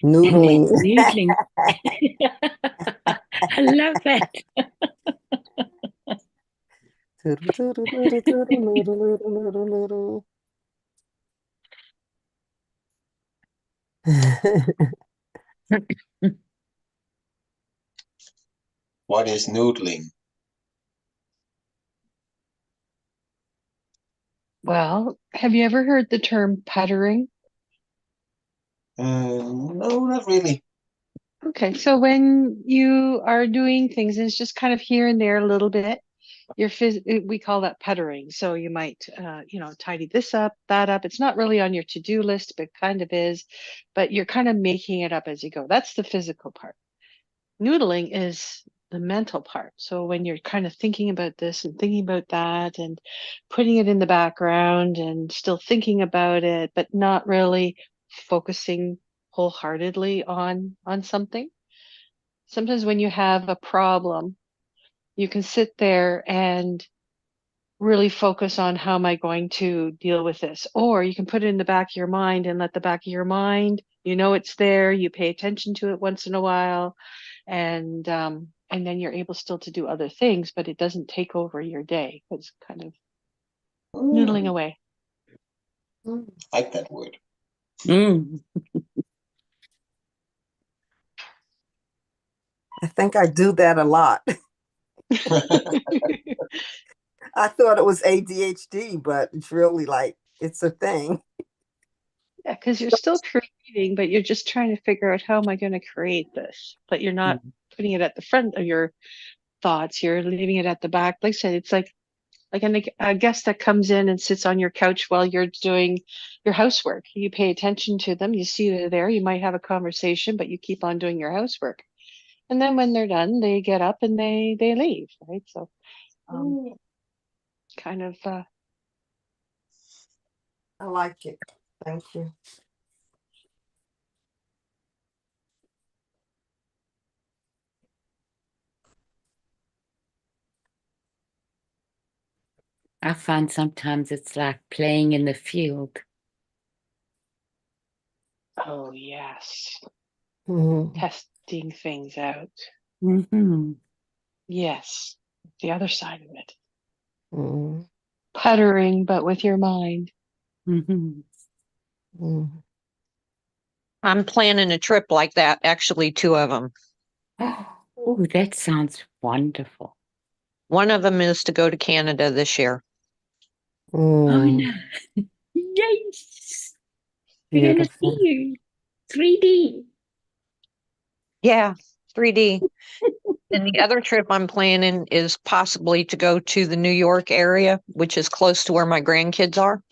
Noodling. Noodling. I love that. Toodle, toodle, toodle, toodle, noodle, noodle, noodle, noodle. What is noodling? Well, have you ever heard the term puttering? No, not really. Okay, so when you are doing things, and it's just kind of here and there a little bit, we call that puttering. So you might, tidy this up, that up. It's not really on your to-do list, but kind of is. But you're kind of making it up as you go. That's the physical part. Noodling is the mental part. So when you're kind of thinking about this and thinking about that and putting it in the background and still thinking about it, but not really focusing wholeheartedly on something. Sometimes when you have a problem, you can sit there and really focus on how am I going to deal with this? Or you can put it in the back of your mind and let the back of your mind, it's there, you pay attention to it once in a while, and then you're able still to do other things, but it doesn't take over your day. It's kind of noodling away. Like that word. Mm. I think I do that a lot. I thought it was ADHD, but it's really like it's a thing. Yeah, because you're still creating, but you're just trying to figure out how am I going to create this? But you're not putting it at the front of your thoughts. You're leaving it at the back. Like I said, it's like a guest that comes in and sits on your couch while you're doing your housework. You pay attention to them. You see they're there. You might have a conversation, but you keep on doing your housework. And then when they're done, they get up and they leave, right? So, kind of. I like it. Thank you. I find sometimes it's like playing in the field. Oh yes, Mhm. testing things out. Mm-hmm. Yes, the other side of it. Mhm. Puttering, but with your mind. Mm-hmm. Mhm. I'm planning a trip like that, actually, two of them. Oh, that sounds wonderful. One of them is to go to Canada this year. Oh, Mm. no. Yes. We're going to see Beautiful. you. 3D. Yeah, 3D. And the other trip I'm planning is possibly to go to the New York area, which is close to where my grandkids are,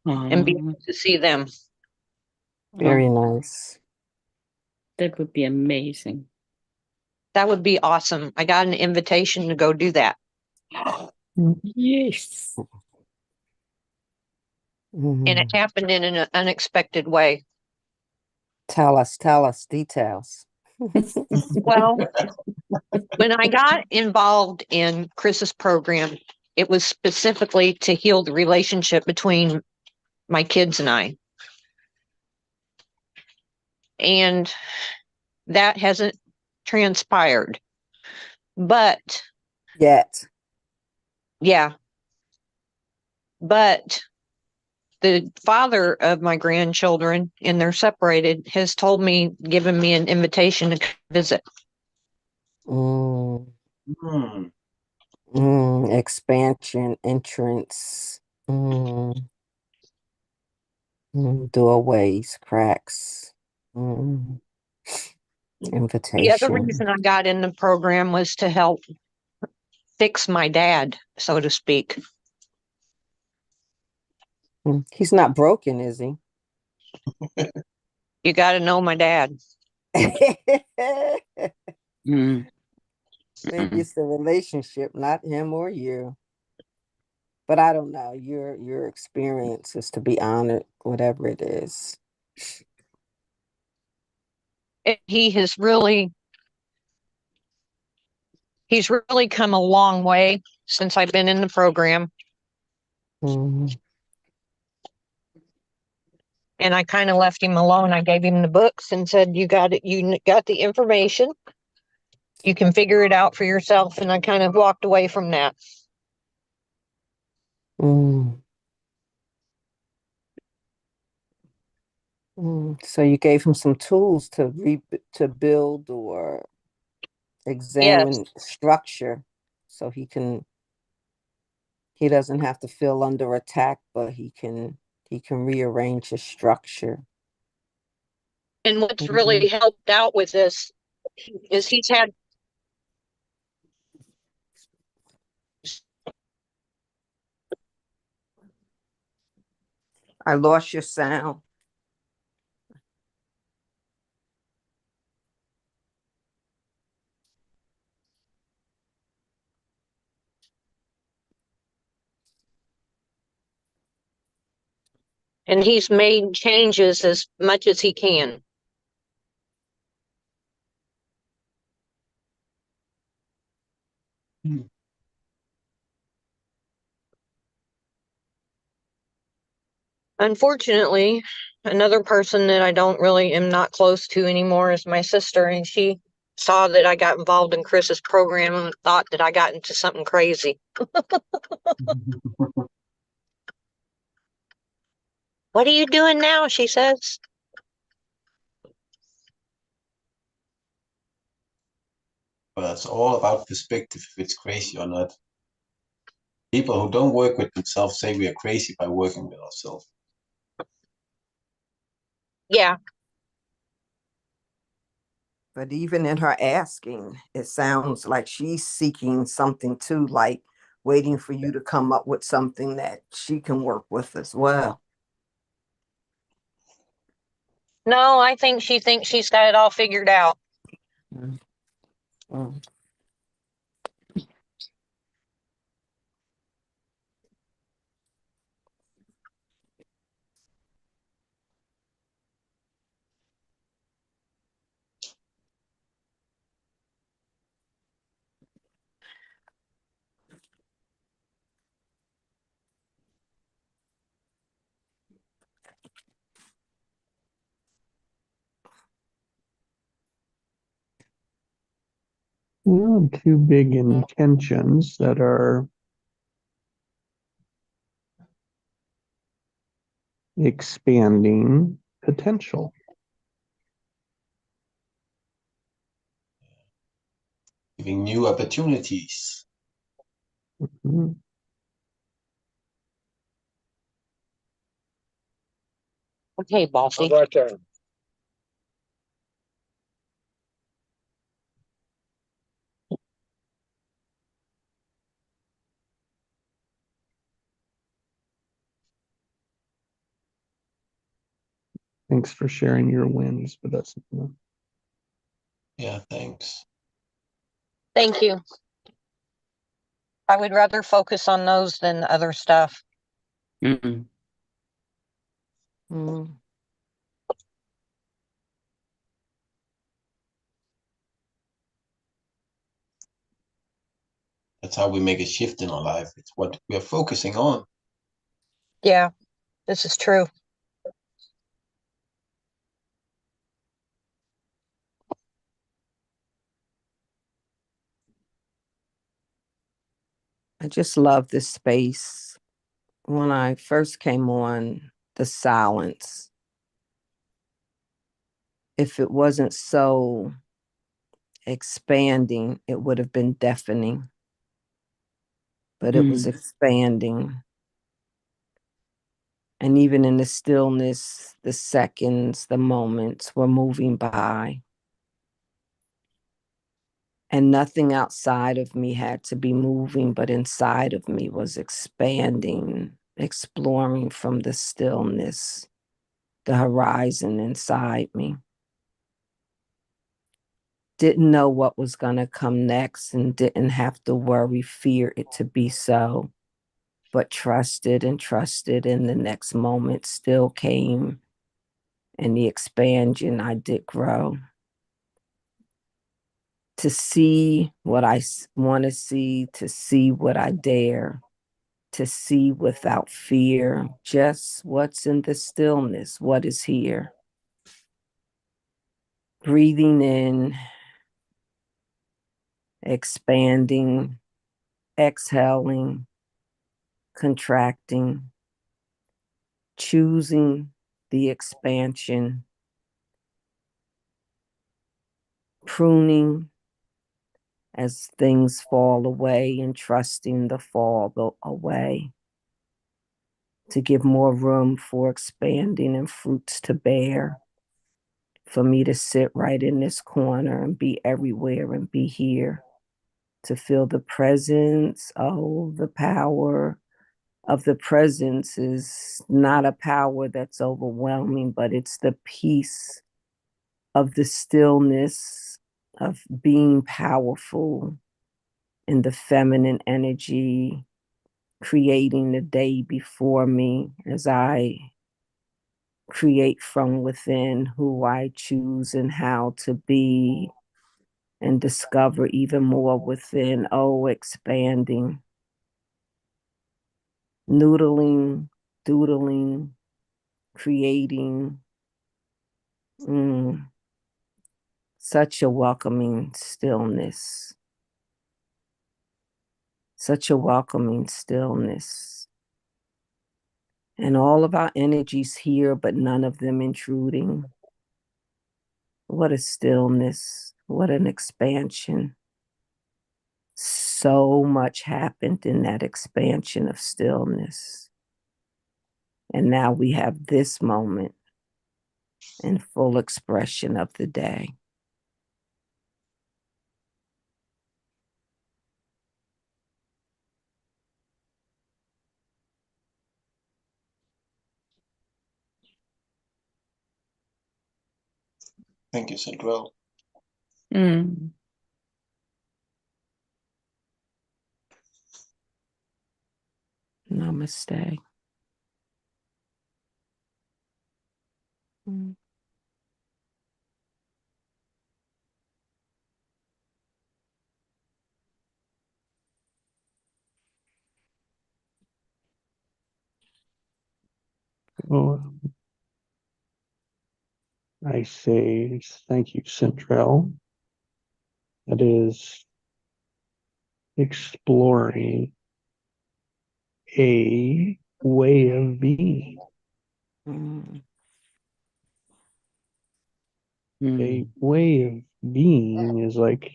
and be able to see them. Very nice. That would be amazing. That would be awesome. I got an invitation to go do that. Yes. Mhm. And it happened in an unexpected way. Tell us details. Well, when I got involved in Chris's program, it was specifically to heal the relationship between my kids and I. And that hasn't transpired. But Yet. yeah, but the father of my grandchildren, and they're separated, has told me, given me an invitation to visit. Mm. Hmm. Expansion, entrance, doorways, cracks, The other invitation. reason I got in the program was to help fix my dad, so to speak. He's not broken, is he? You got to know my dad. Mm. Maybe it's the relationship, not him or you. But I don't know. Your experience is to be honored, whatever it is. He has really, he's really come a long way since I've been in the program. Mhm. And I kind of left him alone. I gave him the books and said, you got it. You got the information. You can figure it out for yourself. And I kind of walked away from that. Mm. So you gave him some tools to build or examine structure, so he doesn't have to feel under attack, but he can rearrange his structure. And what's really helped out with this is he's had I lost your sound. and he's made changes as much as he can. Unfortunately, another person that I don't really am not close to anymore is my sister, and she saw that I got involved in Chris's program and thought that I got into something crazy. What are you doing now? She says. Well, it's all about perspective, if it's crazy or not. People who don't work with themselves say we are crazy by working with ourselves. Yeah. But even in her asking, it sounds like she's seeking something too, like waiting for you to come up with something that she can work with as well. No, I think she thinks she's got it all figured out. Mm. Mm. Two big intentions that are expanding potential. Giving new opportunities. Mhm. Okay, bossy. Thanks for sharing your wins with us. Yeah, thanks. Thank you. I would rather focus on those than other stuff. Mm-mm. Mm. That's how we make a shift in our life. It's what we are focusing on. Yeah, this is true. I just love this space. When I first came on, the silence, if it wasn't so expanding, it would have been deafening. But it was expanding. And even in the stillness, the seconds, the moments were moving by. And nothing outside of me had to be moving, but inside of me was expanding, exploring from the stillness, the horizon inside me. Didn't know what was going to come next and didn't have to worry, fear it to be so, but trusted, and the next moment still came. And the expansion, I did grow. To see what I want to see what I dare, to see without fear just what's in the stillness, what is here. Breathing in, expanding, exhaling, contracting, choosing the expansion, pruning as things fall away and trusting the fall away to give more room for expanding and fruits to bear, for me to sit right in this corner and be everywhere and be here, to feel the presence. Oh, the power of the presence is not a power that's overwhelming, but it's the peace of the stillness of being powerful in the feminine energy, creating the day before me as I create from within who I choose and how to be, and discover even more within. Oh, expanding, noodling, doodling, creating. Such a welcoming stillness. Such a welcoming stillness. And all of our energies here, but none of them intruding. What a stillness. What an expansion. So much happened in that expansion of stillness. And now we have this moment in full expression of the day. Thank you, Central. Mm. Namaste. Oh, I say thank you, Centrell. That is exploring a way of being. Mm. A way of being is like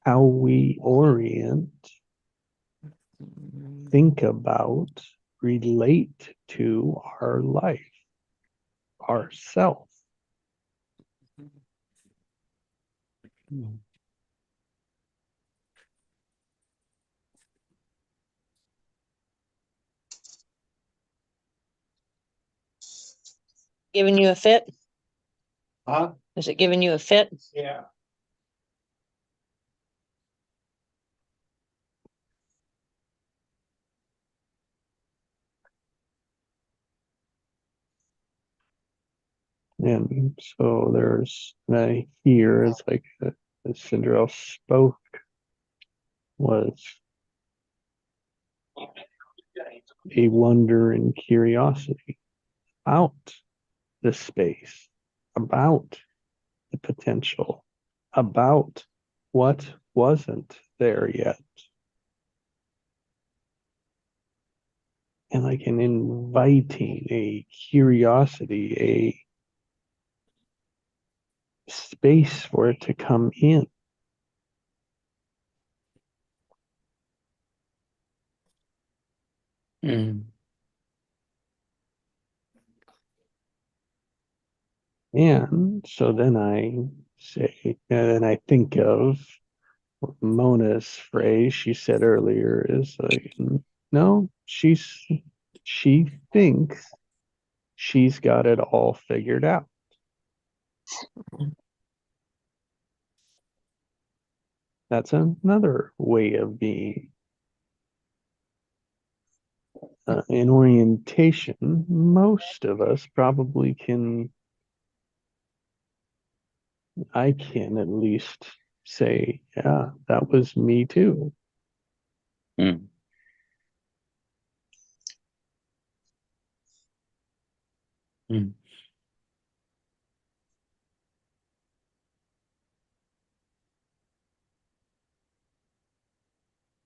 how we orient, think about, relate to our life, ourself. Giving you a fit? Huh? Is it giving you a fit? Yeah. And so there's here is like as Cinderella spoke was a wonder and curiosity about the space, about the potential, about what wasn't there yet. And like an inviting, a curiosity, a space for it to come in. Mm. And so then I say, and then I think of Mona's phrase she said earlier is like, no, she thinks she's got it all figured out. That's another way of being. In orientation, most of us probably I can at least say, yeah, that was me too. Mm. Mm.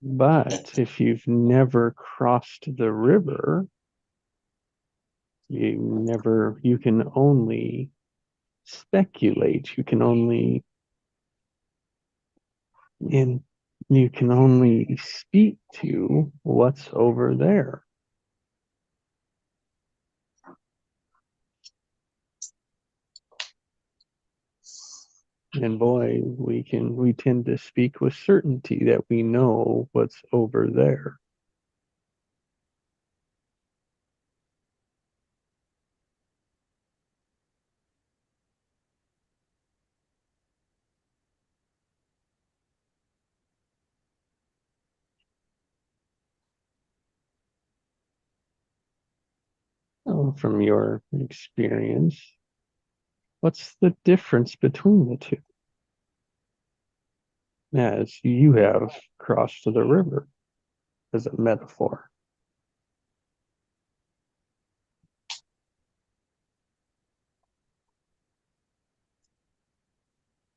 But if you've never crossed the river, you can only speculate. And you can only speak to what's over there. And boy, we tend to speak with certainty that we know what's over there. From your experience, what's the difference between the two? As you have crossed the river as a metaphor.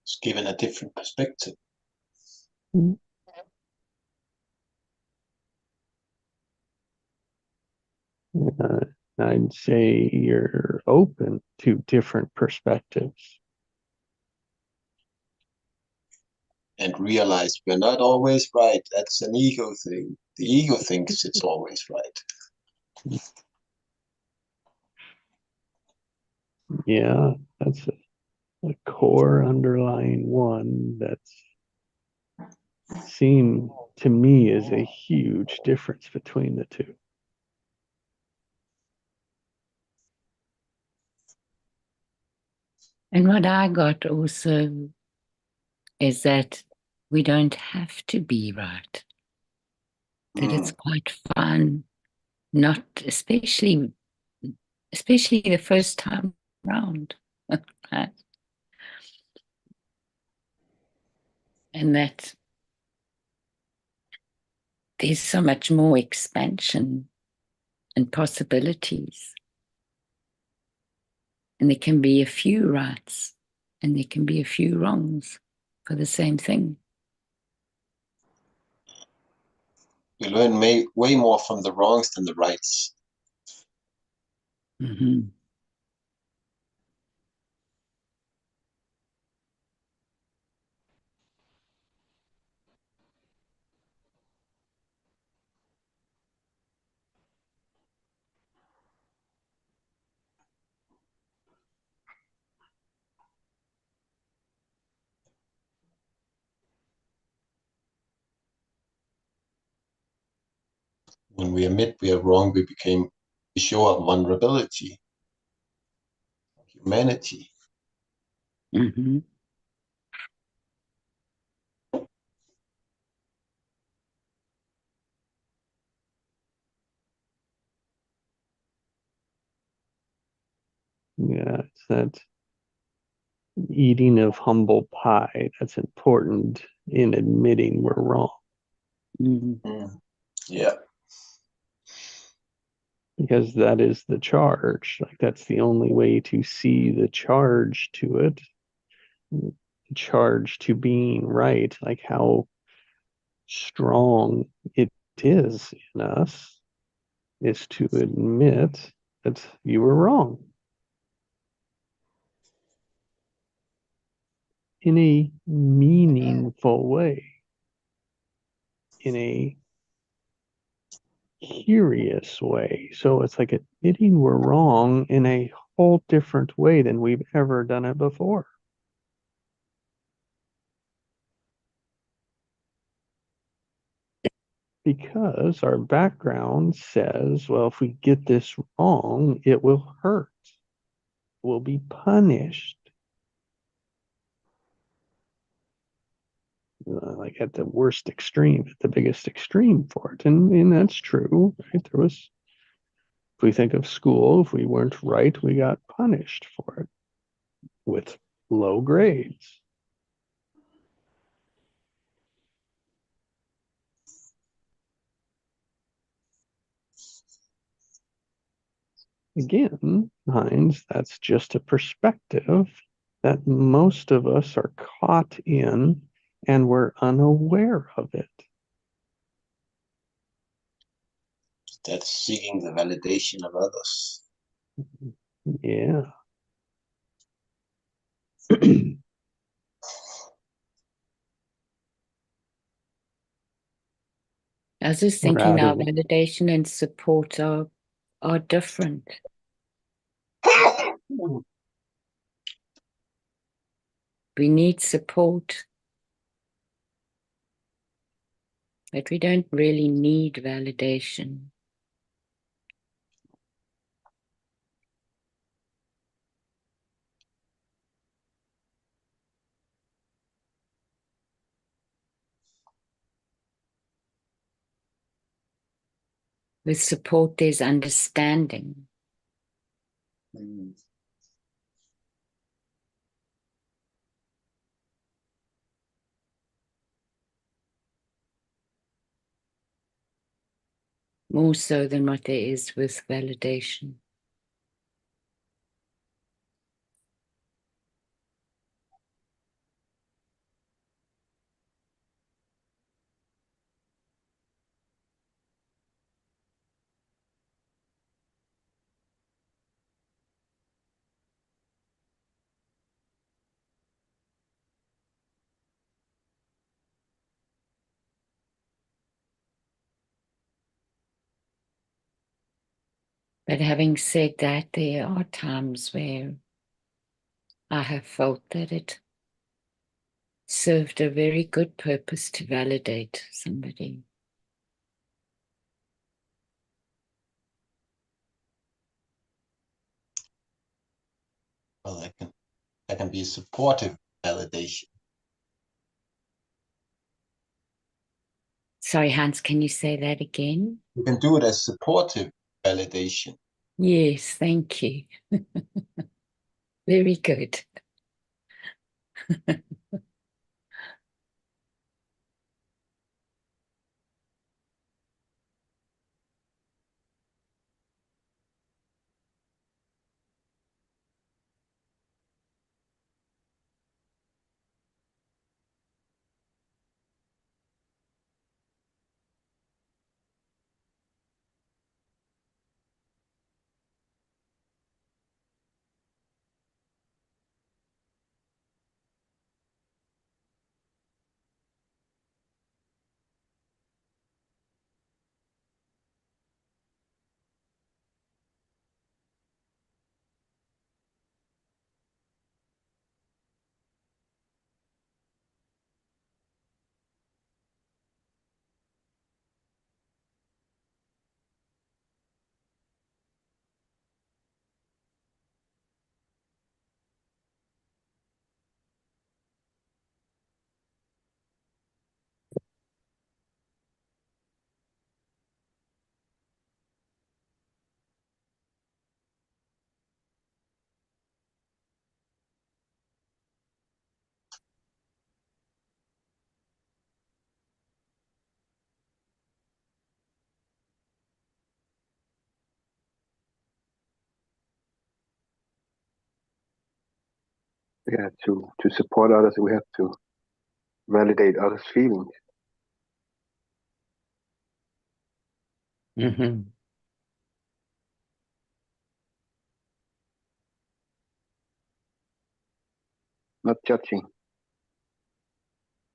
It's given a different perspective. I'd say you're open to different perspectives. And realize we're not always right. That's an ego thing. The ego thinks it's always right. Yeah, that's a core underlying one that's seemed to me is a huge difference between the two. And what I got also is that we don't have to be right. That it's quite fun, not especially the first time round. Right? And that there's so much more expansion and possibilities. And there can be a few rights and there can be a few wrongs for the same thing. You learn way more from the wrongs than the rights. Mm-hmm. When we admit we are wrong, we show our vulnerability, humanity. Mm-hmm. Yeah, it's that eating of humble pie that's important in admitting we're wrong. Mm-hmm. Yeah. Because that is the charge. Like that's the only way to see the charge to it. The charge to being right, like how strong it is in us, is to admit that you were wrong. In a meaningful way. In a curious way. So it's like admitting we're wrong in a whole different way than we've ever done it before. Because our background says, well, if we get this wrong, it will hurt. We'll be punished. Like at the worst extreme, at the biggest extreme for it. And that's true, right? If we think of school, if we weren't right, we got punished for it with low grades. again, Heinz, that's just a perspective that most of us are caught in and we're unaware of it. That's seeking the validation of others. Yeah. I was just We're thinking our adding, validation and support are different. We need support, but we don't really need validation. With support, there's understanding. Mm. More so than what there is with validation. But having said that, there are times where I have felt that it served a very good purpose to validate somebody. Well, that can be supportive validation. Sorry, Hans, can you say that again? You can do it as supportive validation. Yes, thank you. Very good. Yeah, to support others, we have to validate others' feelings. Mm-hmm. Not judging.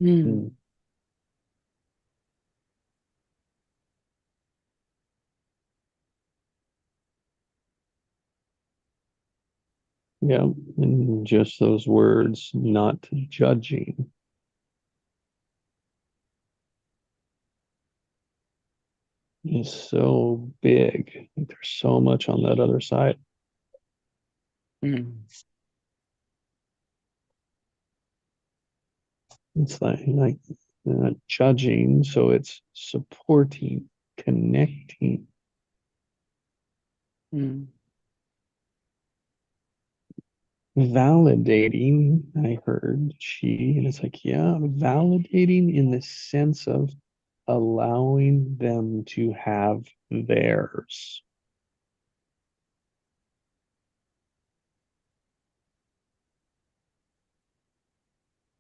Mm. yeah, and just those words, not judging. Is so big. There's so much on that other side. Mm. It's like judging, so it's supporting, connecting, Mm. validating. I heard she, and it's like, yeah, validating in the sense of allowing them to have theirs.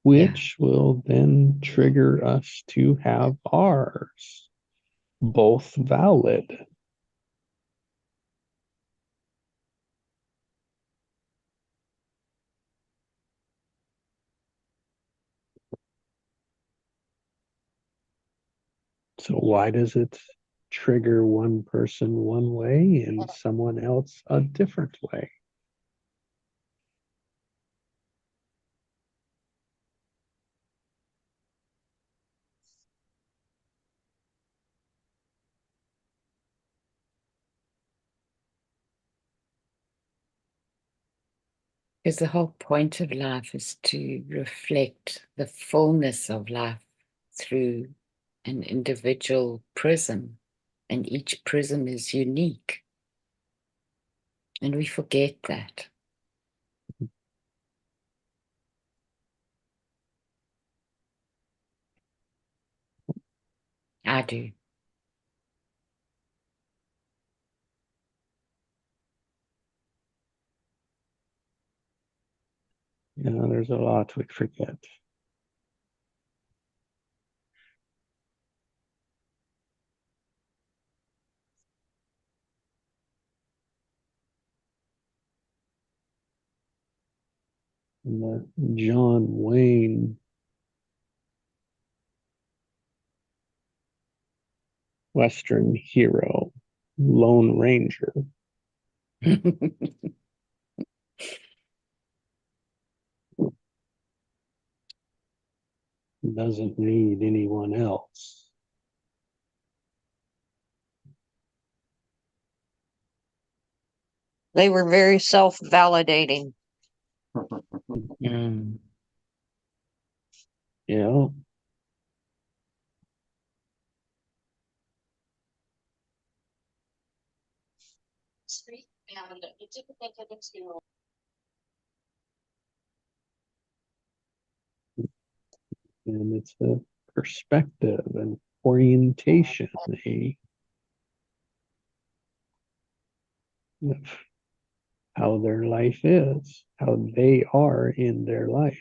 which will then trigger us to have ours, both valid. So why does it trigger one person one way and someone else a different way? Because the whole point of life is to reflect the fullness of life through an individual prism, and each prism is unique. And we forget that. I do. Yeah, there's a lot we forget. And the John Wayne Western hero, Lone Ranger, doesn't need anyone else. They were very self-validating. Mm. Yeah. And it's a perspective and orientation, of how their life is, how they are in their life.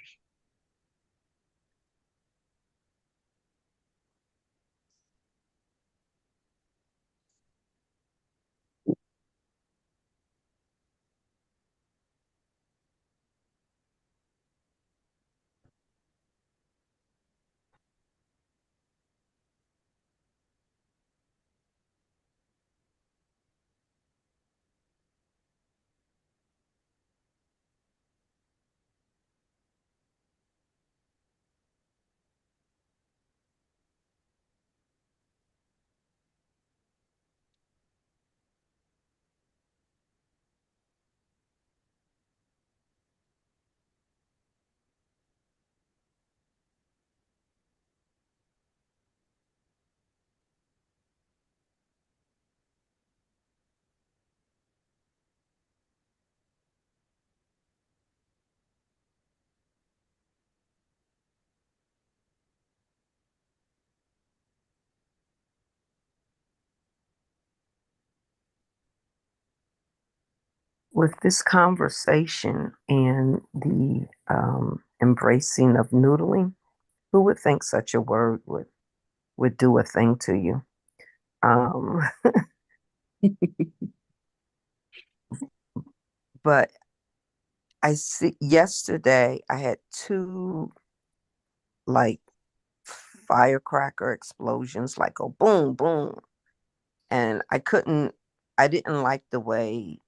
With this conversation and the embracing of noodling, who would think such a word would do a thing to you? Um, but I see yesterday I had two like firecracker explosions, like go boom, boom. And I didn't like the way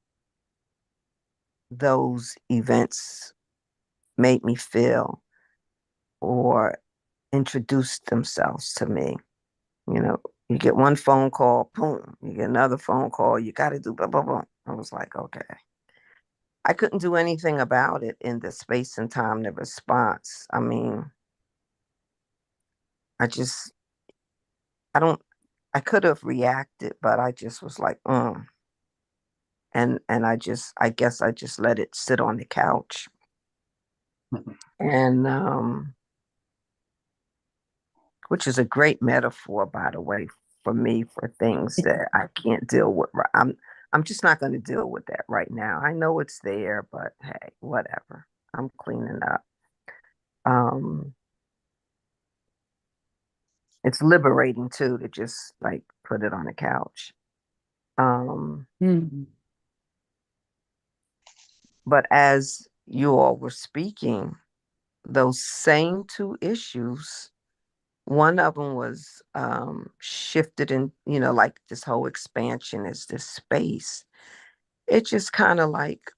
those events made me feel or introduced themselves to me. You know, you get one phone call, boom, you get another phone call, you got to do blah, blah, blah. I was like, okay. I couldn't do anything about it in the space and time, the response. I mean, I just, I don't, I could have reacted, but I just was like, and I guess I just let it sit on the couch. And which is a great metaphor, by the way, for me for things that I can't deal with. I'm just not going to deal with that right now. I know it's there, but hey, whatever. I'm cleaning up. um it's liberating too to just like put it on the couch. Um Mm. but as you all were speaking, those same two issues, one of them was shifted in, like this whole expansion is this space. It just kind of like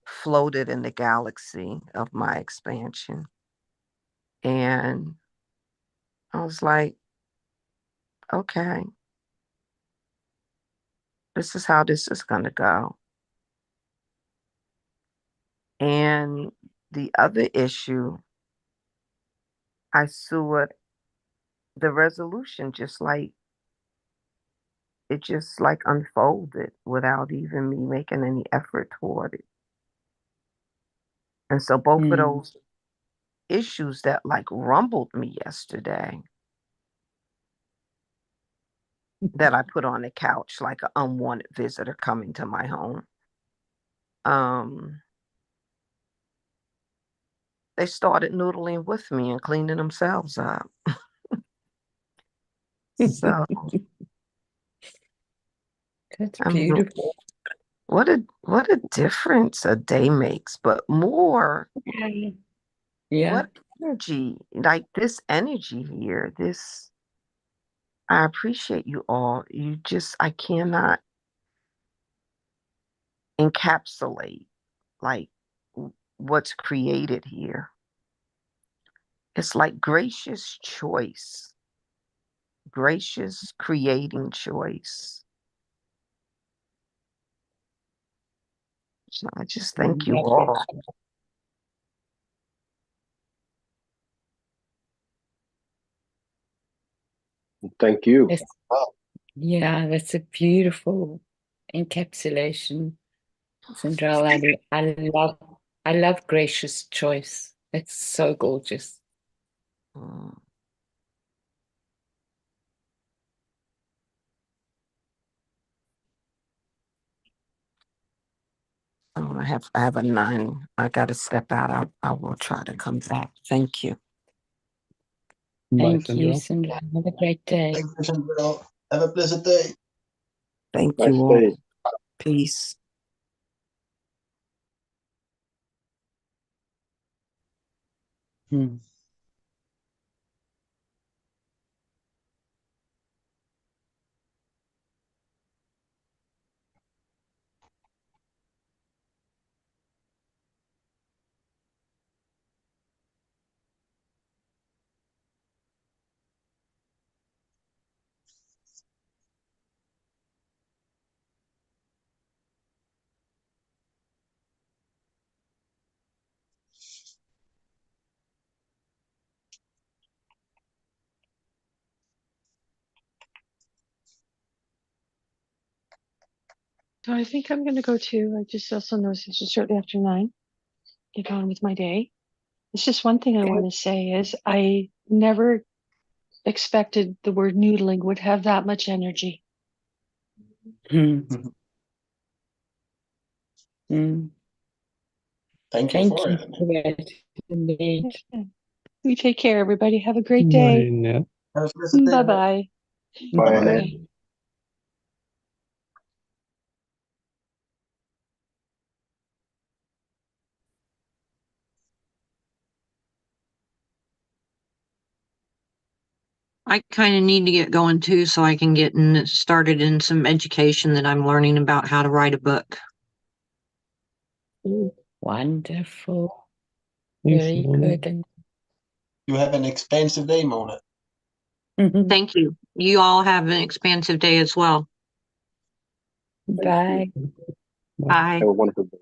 floated in the galaxy of my expansion. And I was like, okay, this is how this is going to go. And the other issue, I saw it, the resolution just like, it just like unfolded without even me making any effort toward it. And so both of Mm. those issues that like rumbled me yesterday, that I put on the couch like an unwanted visitor coming to my home, um, they started noodling with me and cleaning themselves up. So That's I mean, beautiful. what a difference a day makes, but more Yeah. what energy, like this energy here, this, I appreciate you all. You just, I cannot encapsulate like what's created here. It's like gracious creating choice. So I just thank you all. Thank you. That's, yeah, that's a beautiful encapsulation, Cinderella. I love gracious choice. It's so gorgeous. Mm. Oh, I have a 9. I gotta step out. I will try to come back. Thank you. Bye, Thank you, Cinderella. Cinderella. Have a great day. Thank you, Cinderella. Have a blessed day. Thank Nice you all. day. Peace. Hmm. So I think I'm gonna go too. I just also noticed it's just shortly after 9. Get on with my day. It's just one thing I want to say is I never expected the word noodling would have that much energy. Hmm. Hmm. Thank you Thank for you it. for that. Indeed. You take care, everybody. Have a great Bye, day. Annette. Have a blessed day. Bye Annette. bye. Bye, Bye. Annette. I kind of need to get going too, so I can get started in some education that I'm learning about how to write a book. Wonderful. Thanks, Very Mona. good. You have an expansive day, Mona. Thank you. You all have an expansive day as well. Bye. Bye. Have a wonderful day.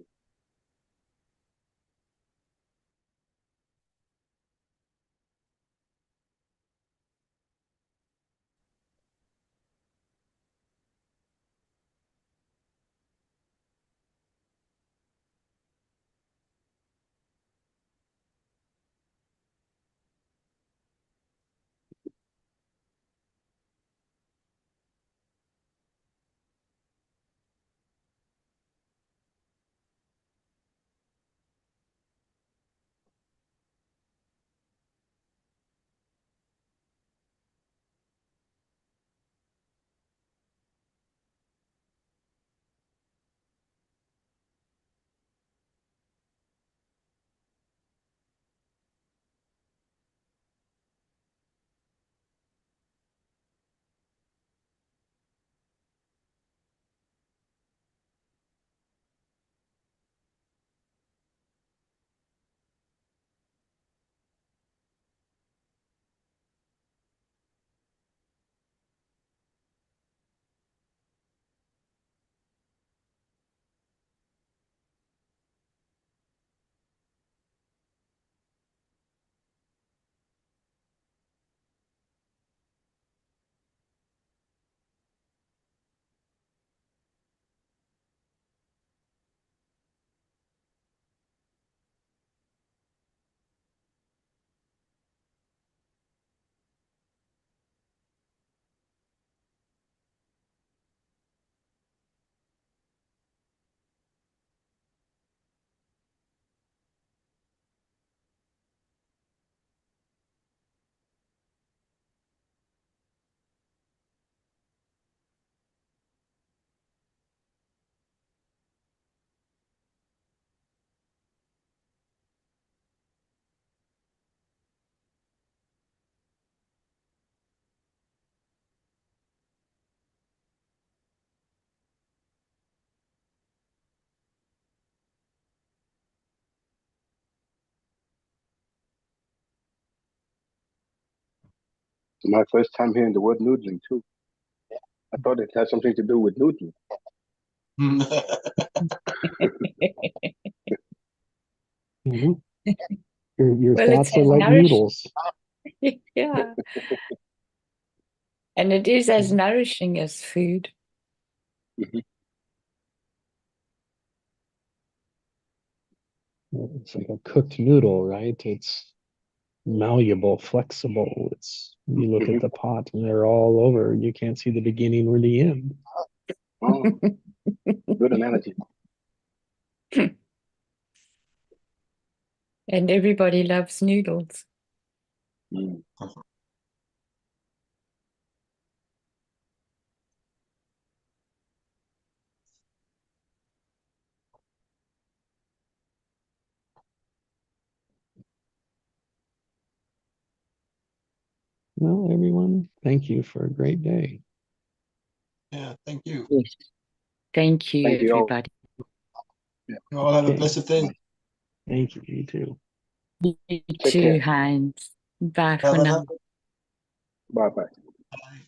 It's my first time hearing the word noodling too. I thought it had something to do with noodling. Mhm. Your Well, it's thoughts are as like noodles. Yeah. And it is as nourishing as food. It's like a cooked noodle, right? It's malleable, flexible. It's you look at the pot and they're all over. You can't see the beginning or the end. Oh, good analogy. And everybody loves noodles. Mm. Well, everyone, thank you for a great day. Yeah, thank you. Yes. Thank you, Thank you all. everybody. You all have a Okay. blessed day. Thank you, you too. You Take too, care. Heinz. Bye Have for a now. nice Bye bye. day.